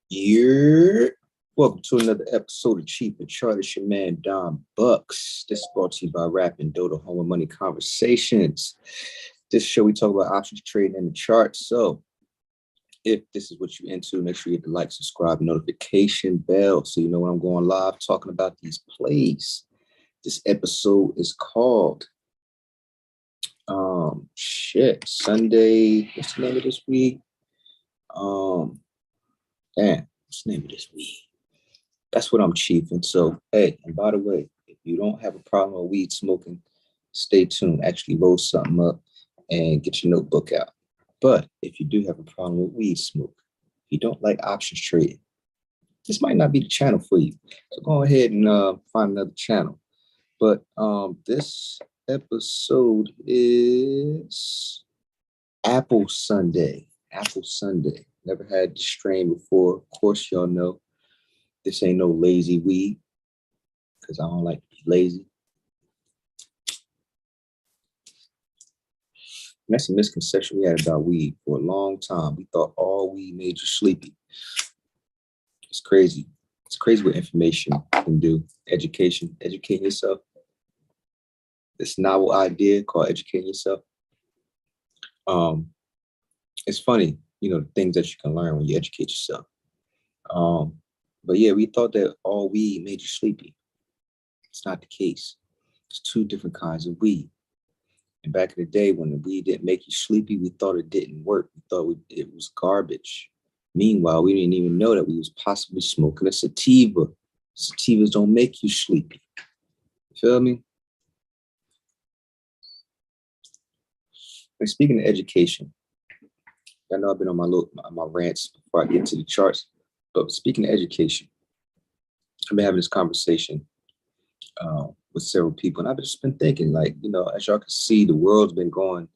You're welcome to another episode of Cheef and Chart. It's your man Don Bucks. This is brought to you by Rap and Dodo Home and Money Conversations. This show we talk about options trading in the charts. So if this is what you're into, make sure you hit the like, subscribe, notification bell so you know when I'm going live talking about these plays. This episode is called Sundae. What's the name of this week? What's the name of this week? That's what I'm chiefing. So, hey, and by the way, if you don't have a problem with weed smoking, stay tuned. Actually roll something up and get your notebook out. But if you do have a problem with weed smoke, if you don't like options trading, this might not be the channel for you. So go ahead and find another channel. But this episode is Apple Sundae. Apple Sundae. Never had this strain before. Of course, y'all know this ain't no lazy weed because I don't like to be lazy. And that's a misconception we had about weed for a long time. We thought all weed made you sleepy. It's crazy. It's crazy what information can do. Education, educating yourself. This novel idea called educating yourself. It's funny, the things that you can learn when you educate yourself. But yeah, we thought that all weed made you sleepy. It's not the case. There's two different kinds of weed. And back in the day when the weed didn't make you sleepy, we thought it didn't work. We thought it was garbage. Meanwhile, we didn't even know that we was possibly smoking a sativa. Sativas don't make you sleepy. You feel me? And speaking of education, I know I've been on my rants before I get into the charts. But speaking of education, I've been having this conversation with several people, and I've just been thinking, as y'all can see, the world's been going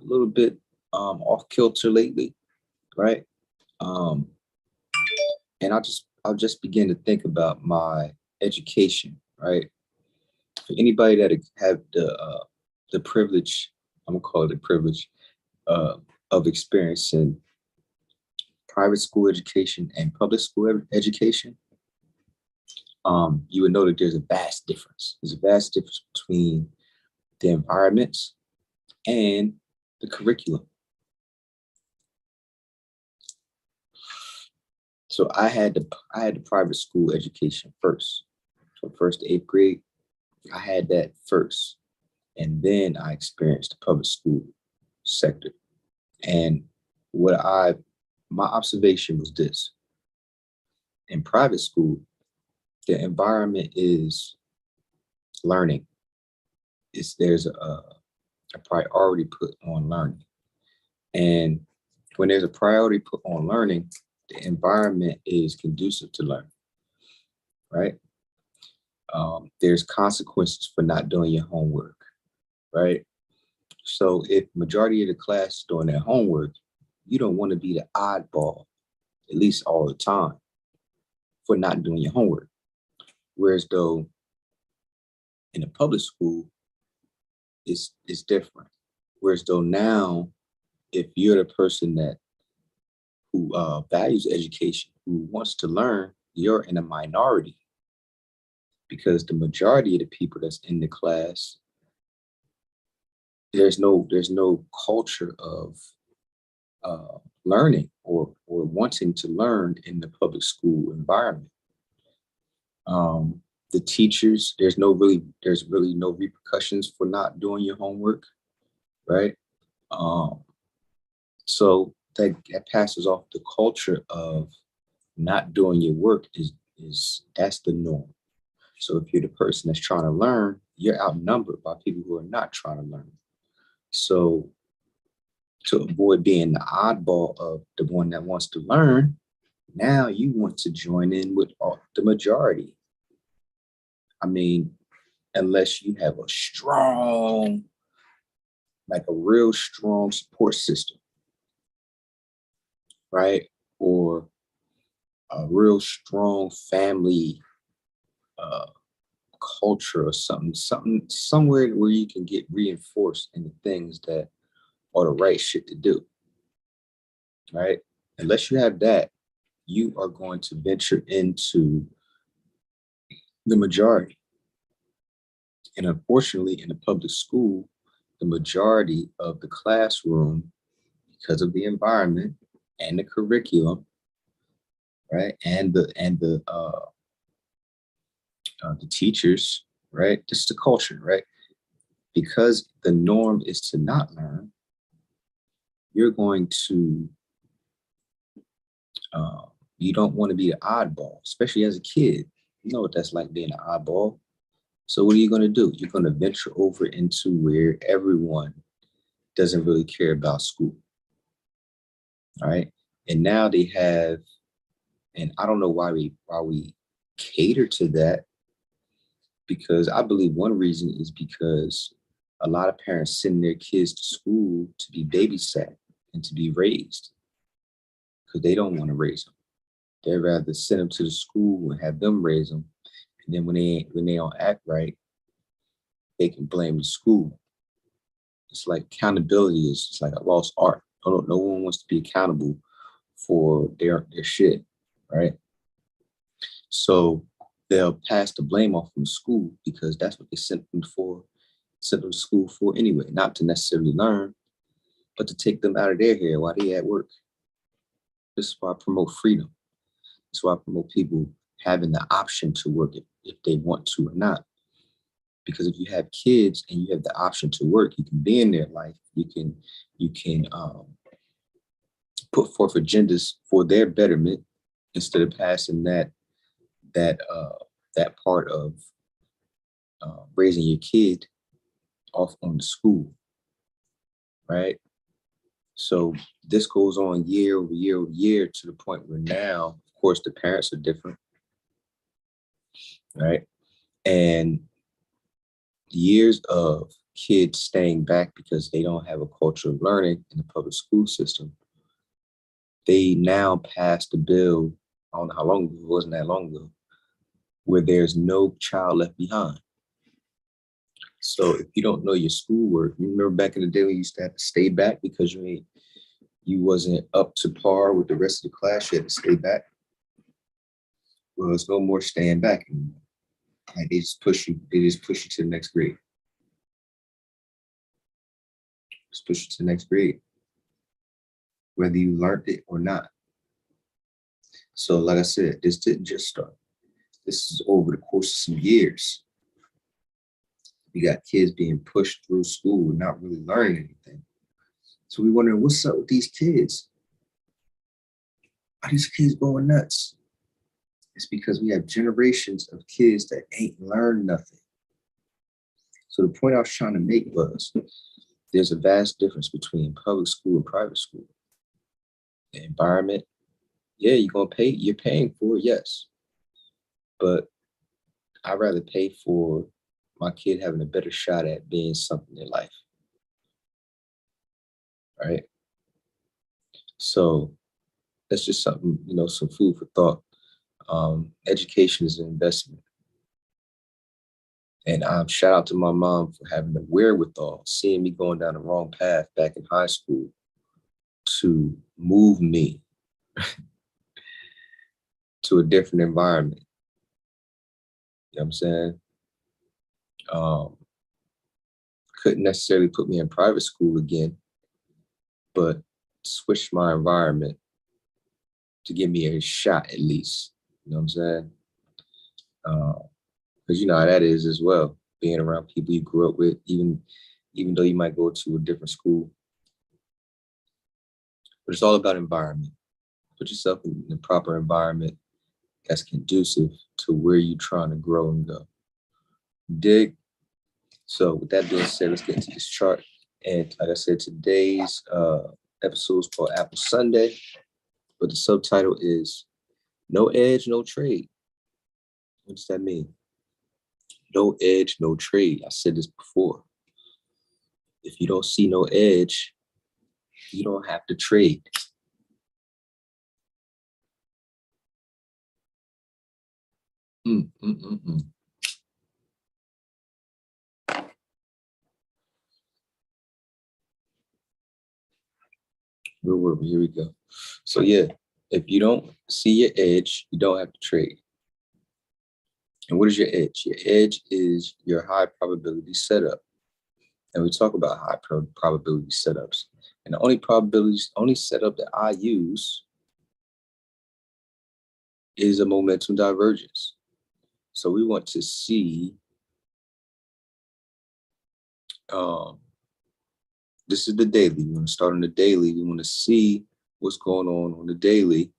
a little bit off kilter lately, right? And I'll just begin to think about my education, right? For anybody that have the privilege, I'm gonna call it the privilege of experiencing private school education and public school education, you would know that there's a vast difference. There's a vast difference between the environments and the curriculum. So I had the private school education first. So first to eighth grade, I had that first. And then I experienced the public school sector. And my observation was this. In private school, the environment is learning. There's a priority put on learning. And when there's a priority put on learning, the environment is conducive to learning, right? There's consequences for not doing your homework, right? So if majority of the class is doing their homework, you don't want to be the oddball, at least all the time, for not doing your homework. Whereas though in a public school, it's different. Whereas though now, if you're the person who values education, who wants to learn, you're in a minority because the majority of the people that's in the class, there's no culture of learning or wanting to learn in the public school environment. The teachers, there's really no repercussions for not doing your homework, right? So that passes off the culture of not doing your work that's the norm. So if you're the person that's trying to learn, you're outnumbered by people who are not trying to learn. So to avoid being the oddball of the one that wants to learn, now you want to join in with the majority. I mean, unless you have a real strong support system, right? Or a real strong family culture or somewhere where you can get reinforced in the things that are the right shit to do, right? Unless you have that, you are going to venture into the majority. And unfortunately, in the public school, the majority of the classroom, because of the environment and the curriculum, right, and the teachers, right, just the culture, right, because the norm is to not learn, you're going to uh, you don't want to be the oddball, especially as a kid. You know what that's like being an oddball. So what are you going to do? You're going to venture over into where everyone doesn't really care about school, all right? And now they have, and I don't know why we cater to that, because I believe one reason is because a lot of parents send their kids to school to be babysat and to be raised because they don't want to raise them. They'd rather send them to the school and have them raise them. And then when they don't act right, they can blame the school. It's like accountability is just like a lost art. No one wants to be accountable for their shit, right? So they'll pass the blame off from the school because that's what they sent them to school for anyway, not to necessarily learn, but to take them out of their hair while they at work. This is why I promote freedom. This is why I promote people having the option to work if they want to or not. Because if you have kids and you have the option to work, you can be in their life. You can put forth agendas for their betterment instead of passing that uh, that part of raising your kid off on the school, right? So this goes on year over year over year to the point where now, of course, the parents are different, right? And years of kids staying back because they don't have a culture of learning in the public school system, they now passed a bill, I don't know how long ago, it wasn't that long ago, where there's no child left behind. So if you don't know your schoolwork, you remember back in the day when you used to have to stay back because you wasn't up to par with the rest of the class, you had to stay back. Well, there's no more staying back anymore. Like they just push you to the next grade. Just push you to the next grade, whether you learned it or not. So, like I said, this didn't just start. This is over the course of some years. We got kids being pushed through school and not really learning anything. So we wondering what's up with these kids? Are these kids going nuts? It's because we have generations of kids that ain't learned nothing. So the point I was trying to make was there's a vast difference between public school and private school. The environment, yeah, you're paying for it, yes. But I'd rather pay for my kid having a better shot at being something in life, right? So that's just something, some food for thought. Education is an investment. And shout out to my mom for having the wherewithal, seeing me going down the wrong path back in high school to move me to a different environment. You know what I'm saying? Um, couldn't necessarily put me in private school again, but switched my environment to give me a shot at least. You know what I'm saying? Because you know how that is as well, being around people you grew up with, even though you might go to a different school. But it's all about environment. Put yourself in the proper environment that's conducive to where you're trying to grow and go. Dig? So with that being said, let's get into this chart. And like I said, today's episode is called Apple Sunday, but the subtitle is No Edge, No Trade. What does that mean? No edge, no trade. I said this before. If you don't see no edge, you don't have to trade. Mm, mm, mm, mm. Here we go. So yeah, If you don't see your edge, you don't have to trade. And what is your edge? Your edge is your high probability setup. And we talk about high probability setups. And the only setup that I use is a momentum divergence. So we want to see, this is the daily. We want to start on the daily. We want to see what's going on the daily,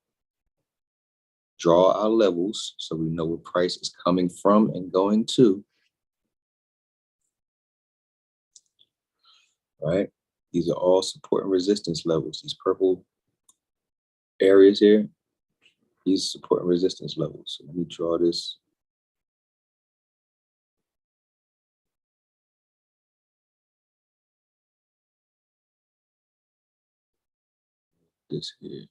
draw our levels so we know where price is coming from and going to. Right? These are all support and resistance levels. These purple areas here, these support and resistance levels. So let me draw this. This here.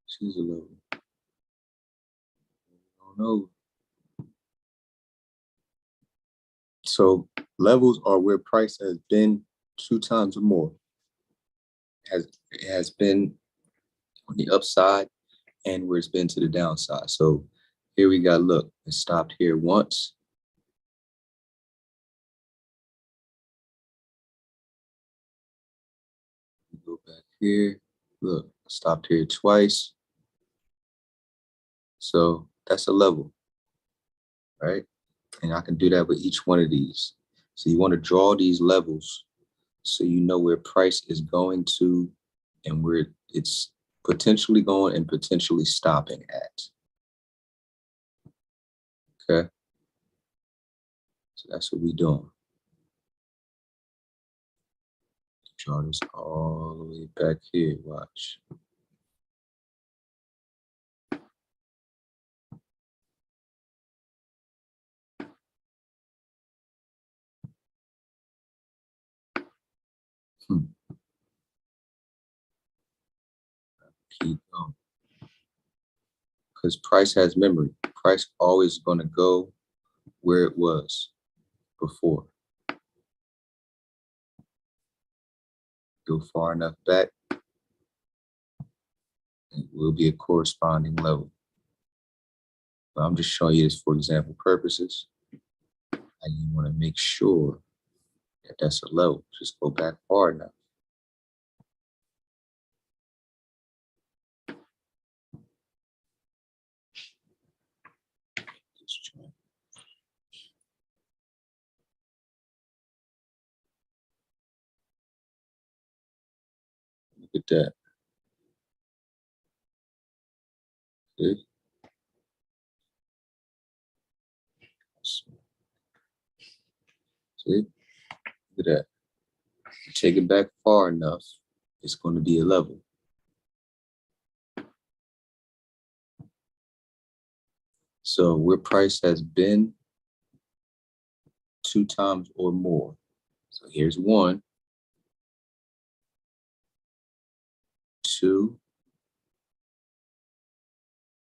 She's a level. I don't know. So levels are where price has been 2 times or more. It has been on the upside and where it's been to the downside. So here we got, look, it stopped here once. Go back here, look, stopped here twice. So that's a level, right? And I can do that with each one of these. So you want to draw these levels so you know where price is going to and where it's potentially going and potentially stopping at. Okay. So that's what we're doing. Draw this all the way back here. Watch. Keep going. Because price has memory. Price always going to go where it was before. Go far enough back, it will be a corresponding level. But I'm just showing you this for example purposes. And you want to make sure that that's a level. Just go back far enough. Look at that. See? See? Look at that. You take it back far enough, it's going to be a level. So where price has been 2 times or more. So here's 1, 2,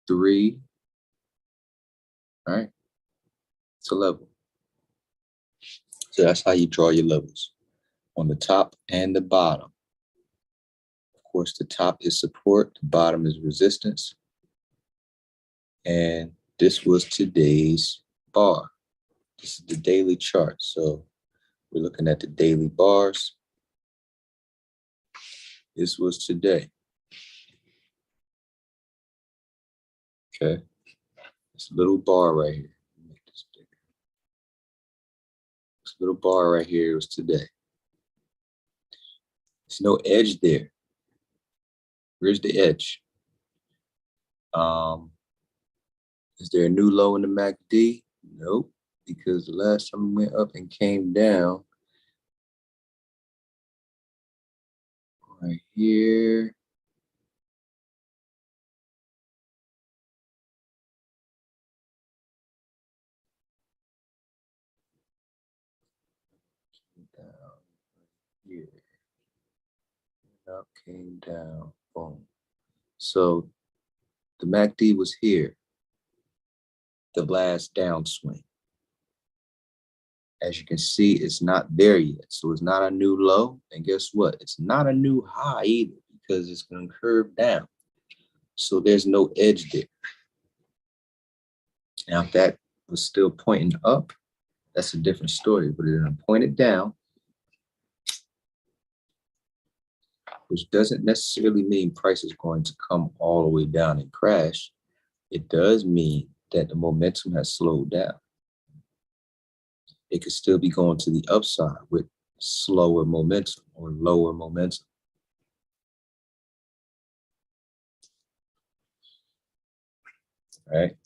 3. All right. It's a level. So that's how you draw your levels on the top and the bottom. Of course, the top is support, the bottom is resistance. And this was today's bar. This is the daily chart. So we're looking at the daily bars. This was today. Okay. This little bar right here. Make this bigger. This little bar right here was today. There's no edge there. Where's the edge? Is there a new low in the MACD? Nope, because the last time we went up and came down right here. Down here. Up, came down, boom. So the MACD was here, the last downswing. As you can see, it's not there yet. So it's not a new low. And guess what? It's not a new high either because it's going to curve down. So there's no edge there. Now, if that was still pointing up, that's a different story. But it's pointed down, which doesn't necessarily mean price is going to come all the way down and crash. It does mean that the momentum has slowed down. It could still be going to the upside with slower momentum or lower momentum. Right?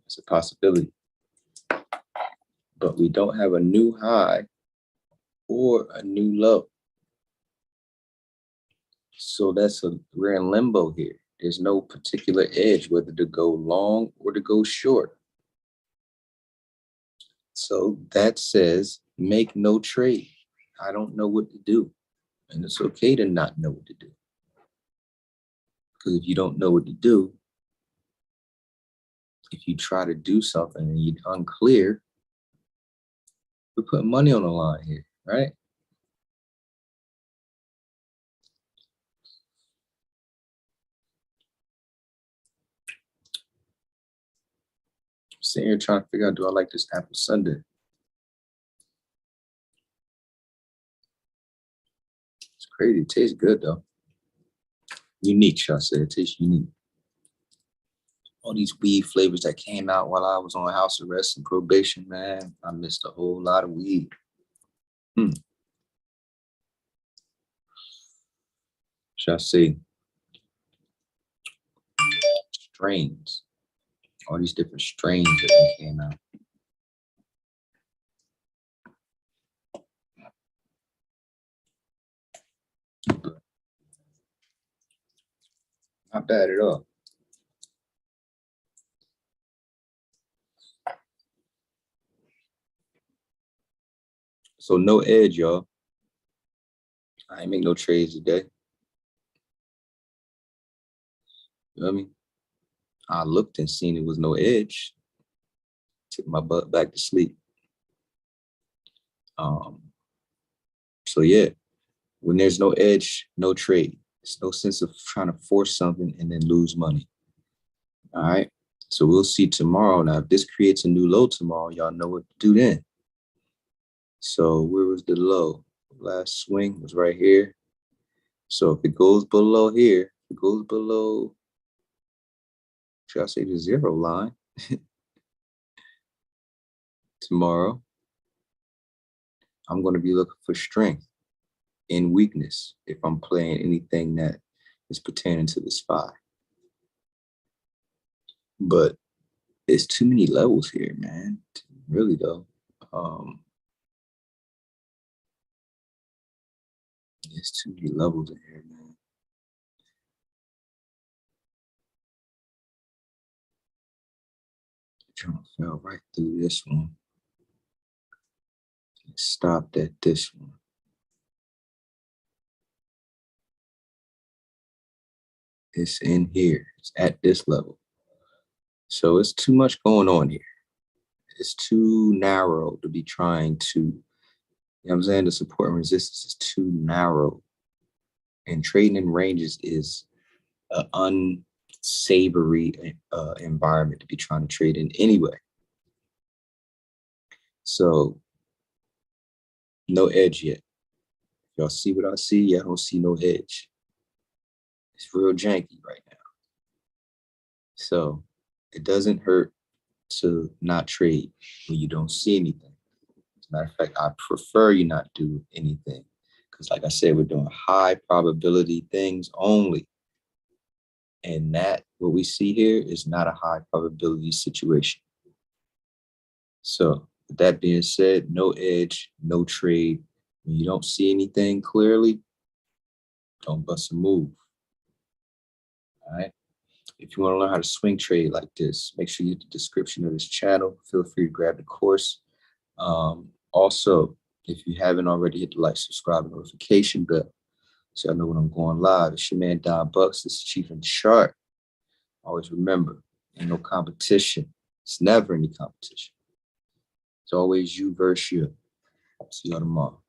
It's a possibility. But we don't have a new high or a new low. So we're in limbo here. There's no particular edge, whether to go long or to go short. So that says, make no trade. I don't know what to do. And it's okay to not know what to do. Because if you don't know what to do, if you try to do something and you're unclear, we're putting money on the line here, right? I'm sitting here trying to figure out, do I like this apple sundae? It's crazy. It tastes good, though. Unique, shall I say. It tastes unique. All these weed flavors that came out while I was on house arrest and probation, man, I missed a whole lot of weed. Shall I say strains? All these different strains that came out. Not bad at all. So no edge, y'all. I ain't make no trades today. You know what I mean? I looked and seen it was no edge. Took my butt back to sleep. So yeah, when there's no edge, no trade. There's no sense of trying to force something and then lose money. All right. So we'll see tomorrow. Now, if this creates a new low tomorrow, y'all know what to do then. So where was the low? Last swing was right here. So if it goes below here, if it goes below, should I say the zero line tomorrow, I'm going to be looking for strength in weakness if I'm playing anything that is pertaining to the SPY. But it's too many levels here, man. Really though. There's too many levels in here, man. Trying to fell right through this one. It stopped at this one. It's in here. It's at this level. So it's too much going on here. It's too narrow to be trying to, you know what I'm saying? The support and resistance is too narrow. And trading in ranges is an unsavory environment to be trying to trade in anyway. So no edge yet. Y'all see what I see? Y'all don't see no edge. It's real janky right now. So it doesn't hurt to not trade when you don't see anything. As a matter of fact, I prefer you not do anything. Because like I said, we're doing high probability things only. And that, what we see here is not a high probability situation. So with that being said, no edge, no trade. When you don't see anything clearly, don't bust a move. All right. If you want to learn how to swing trade like this, make sure you hit the description of this channel. Feel free to grab the course. Also, if you haven't already, hit the like, subscribe, and notification bell so y'all know when I'm going live. It's your man Don Bucks. This is Cheef and Chart. Always remember, ain't no competition. It's never any competition. It's always you versus you. See y'all tomorrow.